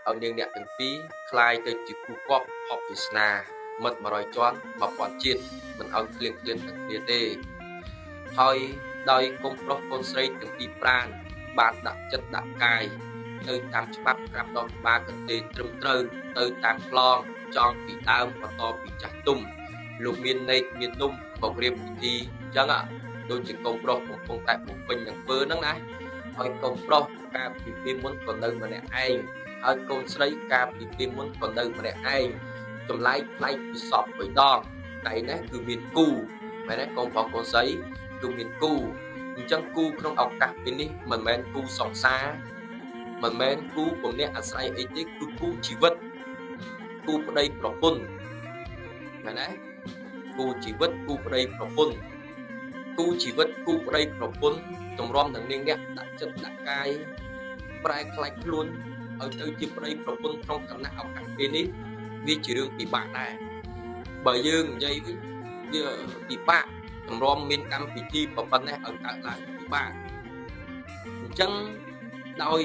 ឲ្យនាងអ្នកទាំងពីរคล้ายទៅជាគូគប់ហប់វាសនាមិត្ត100ជាន់1000ជាតិមិនឲ្យឃ្លៀងឃ្លានទាំងគ្នាទេហើយដោយកុំប្រុសកូនស្រីទាំងពីរប្រាណបានដាក់ចិត្តដាក់កាយទៅតាមច្បាប់ក្រាបដងក្បាលកន្ទេលត្រឹមត្រូវទៅតាមខ្លងចង់ពីដើមបន្តពីចាស់ទុំលោកមាននេកមាននំមករៀបពិធីអញ្ចឹងដូចជាកូនប្រុសកំពុងតែបំពេញនឹងធ្វើហ្នឹងណាហើយកូនប្រុសកាលពីពេលមុនក៏នៅម្នាក់ឯងហើយកូនស្រីកាលពីពេលមុនក៏នៅម្នាក់ឯងចម្លែកផ្លែកពីសព3ដងតែនេះគឺមានគូមែនទេកូនប្រុសកូនស្រីគឺមានគូអញ្ចឹងគូក្នុងឱកាសពេលនេះមិនមែនគូសង្សារមិនមែនគូពំនាក់អាស្រ័យអីទេគឺគូជីវិតគូប្តីប្រពន្ធមែនទេគូជីវិតគូប្តីប្រពន្ធគូជីវិតគូប្តីប្រពន្ធទម្រាំនឹងនាងអ្នកដាក់ចិត្តដាក់កាយប្រែខ្លាច់ខ្លួនឲ្យទៅជាប្តីប្រពន្ធក្នុងគណៈឱកាសពេលនេះវាជារឿងពិបាកដែរបើយើងនិយាយវិញវាពិបាកទម្រាំមានកម្មពិធីប៉ុណ្ណេះឲ្យកើតឡើងពិបាកអញ្ចឹងដោយ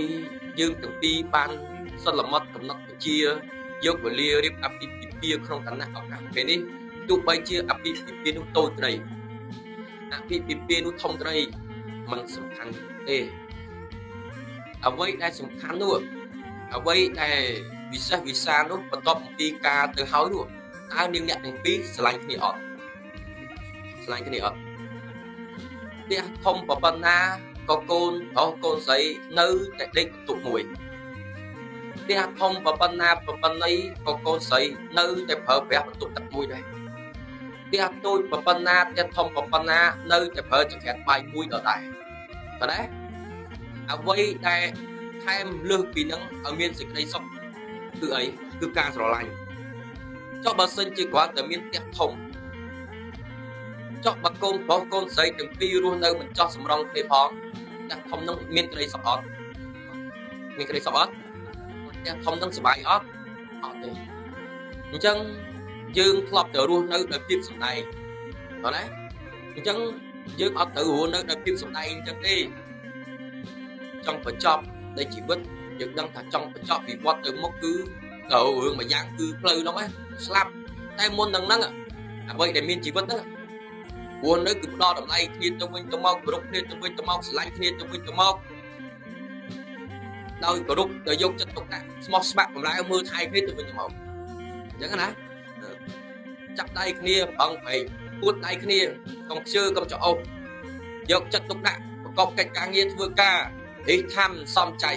យើងទាំងពីរបានសិល្បៈកំណត់វិជាយកវេលារៀបអាពាហ៍ពិពាហ៍ក្នុងគណៈឱកាសពេលនេះទោះបីជាអាពាហ៍ពិពាហ៍នោះតូចក្តីអាពាហ៍ពិពាហ៍នោះធំក្តីมันសំខាន់ទេអ្វីដែលសំខាន់នោះអ្វីដែលវិសេសវិសាលនោះបន្ទាប់ពីការទៅហើយនោះតើនាងអ្នកទាំងពីរស្រឡាញ់គ្នាអត់ស្រឡាញ់គ្នាអត់ផ្ទះធំប៉ុណ្ណាក៏កូនប្រុសកូនស្រីនៅតែដេកបន្ទប់មួយផ្ទះធំប៉ុណ្ណាប៉ុណ្ណីក៏កូនស្រីនៅតែប្រើប្រាស់បន្ទប់ទឹកមួយដែរផ្ទះតូចប៉ុណ្ណាផ្ទះធំប៉ុណ្ណានៅតែប្រើចង្ក្រានបាយមួយដដែលប៉ុន្តែអ្វីដែលថែមលើសពីនឹងឲ្យមានសេចក្តីសុខគឺអីគឺការស្រឡាញ់ចុះបើសិនជាគ្រាន់តែមានផ្ទះធំចុះបើកូនប្រុសកូនស្រីទាំងពីររស់នៅមិនចោះសម្រងគ្នាផងផ្ទះធំនឹងមានក្តីសុខអត់មានក្តីសុខអត់ផ្ទះធំនឹងសុបាយអត់អត់ទេអញ្ចឹងយើងធ្លាប់តែរស់នៅដោយភាពសម្ដែងឃើញទេអញ្ចឹងយើងអត់ទៅរស់នៅដោយភាពសម្ដែងអញ្ចឹងទេចង់បញ្ចប់នៃជីវិតយើងដឹងថាចង់បញ្ចប់ពីវត្តទៅមុខគឺរឿងមួយយ៉ាងគឺផ្លូវនោះឯងស្លាប់តែមុននឹងហ្នឹងអ្វីដែលមានជីវិតហ្នឹងព្រោះនៅគឺផ្ដល់តម្លៃគ្នាទៅវិញទៅមកគោរពគ្នាទៅវិញទៅមកស្រឡាញ់គ្នាទៅវិញទៅមកដោយគោរពដោយយកចិត្តទុកដាក់ស្មោះស្ម័គ្របម្រើមើលថែគ្នាទៅវិញទៅមកអញ្ចឹងណាចាប់ដៃគ្នាប្រឹងប្រែងពួតដៃគ្នាកុំខ្ជិលកុំចោលយកចិត្តទុកដាក់ប្រកបកិច្ចការងារធ្វើការហេដ្ឋានសំចៃ